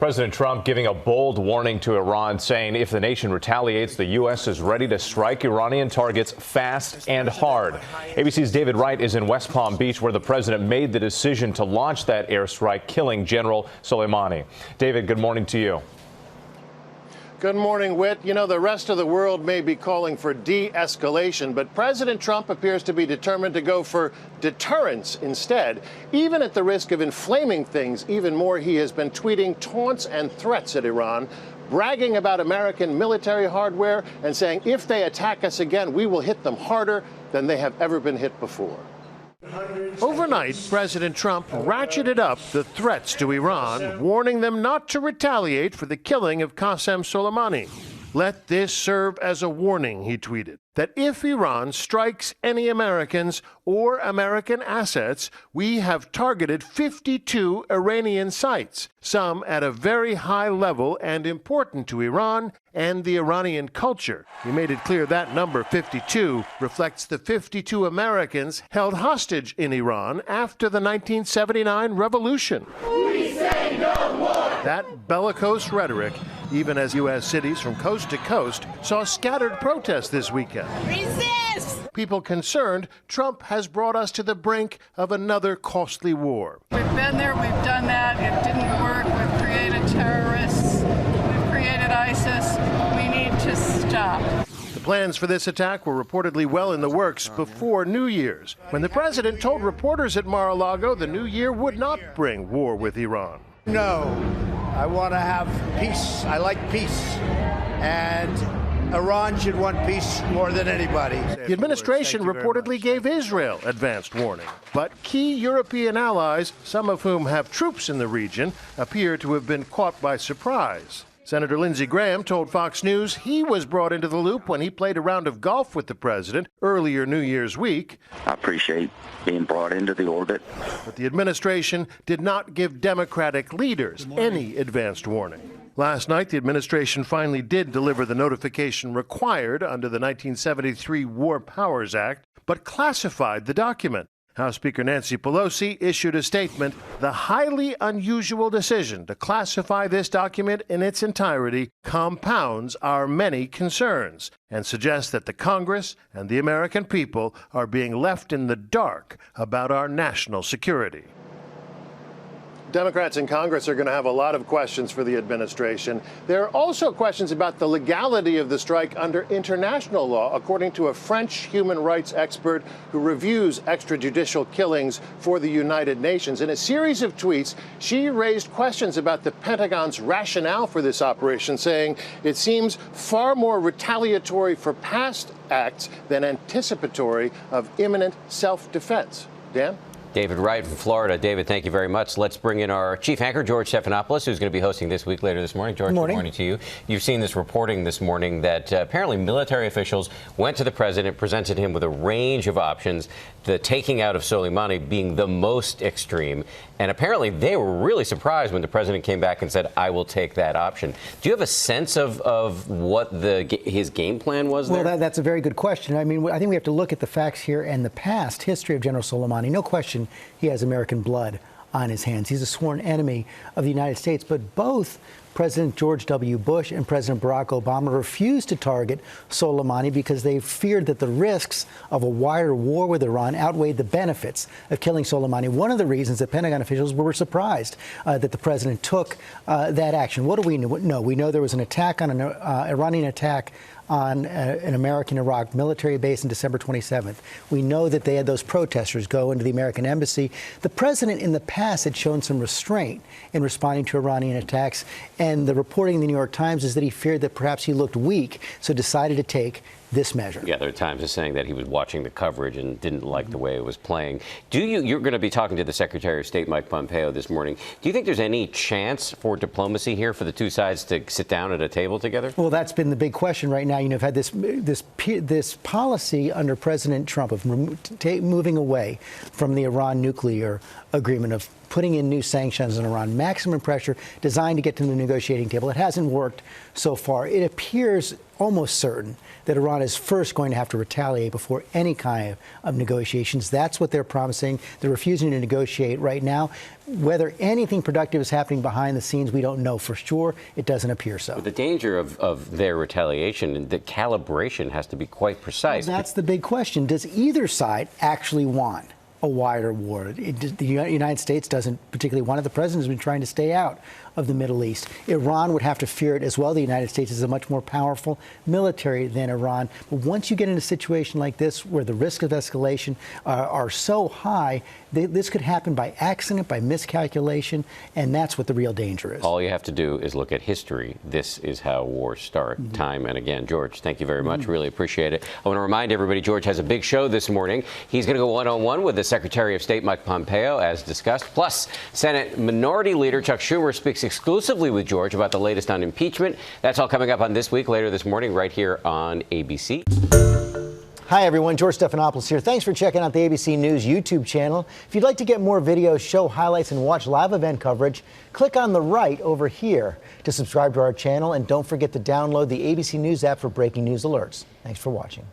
President Trump giving a bold warning to Iran, saying if the nation retaliates, the U.S. is ready to strike Iranian targets fast and hard. ABC's David Wright is in West Palm Beach, where the president made the decision to launch that airstrike, killing General Soleimani. David, good morning to you. Good morning, Whit. You know, the rest of the world may be calling for de-escalation, but President Trump appears to be determined to go for deterrence instead. Even at the risk of inflaming things even more, he has been tweeting taunts and threats at Iran, bragging about American military hardware and saying if they attack us again, we will hit them harder than they have ever been hit before. Overnight, President Trump ratcheted up the threats to Iran, warning them not to retaliate for the killing of Qasem Soleimani. Let this serve as a warning, he tweeted, that if Iran strikes any Americans or American assets, we have targeted 52 Iranian sites, some at a very high level and important to Iran and the Iranian culture. He made it clear that number 52 reflects the 52 Americans held hostage in Iran after the 1979 revolution. We say no more! That bellicose rhetoric, even as U.S. cities from coast to coast saw scattered protests this weekend. Resist! People concerned Trump has brought us to the brink of another costly war. We've been there, we've done that, it didn't work, we've created terrorists, we've created ISIS, we need to stop. The plans for this attack were reportedly well in the works before New Year's, when the president told reporters at Mar-a-Lago the new year would not bring war with Iran. No, I want to have peace. I like peace. And Iran should want peace more than anybody. The administration reportedly gave Israel advanced warning. But key European allies, some of whom have troops in the region, appear to have been caught by surprise. Senator Lindsey Graham told Fox News he was brought into the loop when he played a round of golf with the president earlier New Year's week. I appreciate being brought into the orbit. But the administration did not give Democratic leaders any advanced warning. Last night, the administration finally did deliver the notification required under the 1973 War Powers Act, but classified the document. House Speaker Nancy Pelosi issued a statement. The highly unusual decision to classify this document in its entirety compounds our many concerns and suggests that the Congress and the American people are being left in the dark about our national security. Democrats in Congress are going to have a lot of questions for the administration. There are also questions about the legality of the strike under international law, according to a French human rights expert who reviews extrajudicial killings for the United Nations. In a series of tweets, she raised questions about the Pentagon's rationale for this operation, saying it seems far more retaliatory for past acts than anticipatory of imminent self-defense. Dan? David Wright from Florida. David, thank you very much. Let's bring in our chief anchor, George Stephanopoulos, who's going to be hosting This Week later this morning. George, good morning to you. You've seen this reporting this morning that apparently military officials went to the president, presented him with a range of options, the taking out of Soleimani being the most extreme. And apparently they were really surprised when the president came back and said, I will take that option. Do you have a sense of what his game plan was there? Well, that's a very good question. I mean, I think we have to look at the facts here and the past history of General Soleimani. No question he has American blood on his hands. He's a sworn enemy of the United States. But both President George W. Bush and President Barack Obama refused to target Soleimani because they feared that the risks of a wider war with Iran outweighed the benefits of killing Soleimani. One of the reasons that Pentagon officials were surprised that the president took that action. What do we know? We know there was an attack on an Iranian attack on an American Iraq military base on December 27th. We know that they had those protesters go into the American embassy. The president in the past had shown some restraint in responding to Iranian attacks, and the reporting in the New York Times is that he feared that perhaps he looked weak, so decided to take this measure. Yeah, there are times of saying that he was watching the coverage and didn't like the way it was playing. You're going to be talking to the Secretary of State, Mike Pompeo, this morning. Do you think there's any chance for diplomacy here for the two sides to sit down at a table together? Well, that's been the big question right now. You know, I've had this policy under President Trump of moving away from the Iran nuclear agreement, of putting in new sanctions on Iran, maximum pressure designed to get to the negotiating table. It hasn't worked so far. It appears almost certain that Iran is first going to have to retaliate before any kind of negotiations. That's what they're promising. They're refusing to negotiate right now. Whether anything productive is happening behind the scenes, we don't know for sure. It doesn't appear so. But the danger of their retaliation, the calibration has to be quite precise. Well, that's the big question. Does either side actually want a wider war? The United States doesn't particularly want it. The president has been trying to stay out of the Middle East. Iran would have to fear it as well. The United States is a much more powerful military than Iran. But once you get in a situation like this, where the risk of escalation are so high, this could happen by accident, by miscalculation, and that's what the real danger is. All you have to do is look at history. This is how wars start, time and again. George, thank you very much. Really appreciate it. I want to remind everybody, George has a big show this morning. He's going to go one-on-one with the Secretary of State, Mike Pompeo, as discussed. Plus, Senate Minority Leader Chuck Schumer speaks exclusively with George about the latest on impeachment. That's all coming up on This Week later this morning right here on ABC. Hi, everyone. George Stephanopoulos here. Thanks for checking out the ABC News YouTube channel. If you'd like to get more videos, show highlights, and watch live event coverage, click on the right over here to subscribe to our channel. And don't forget to download the ABC News app for breaking news alerts. Thanks for watching.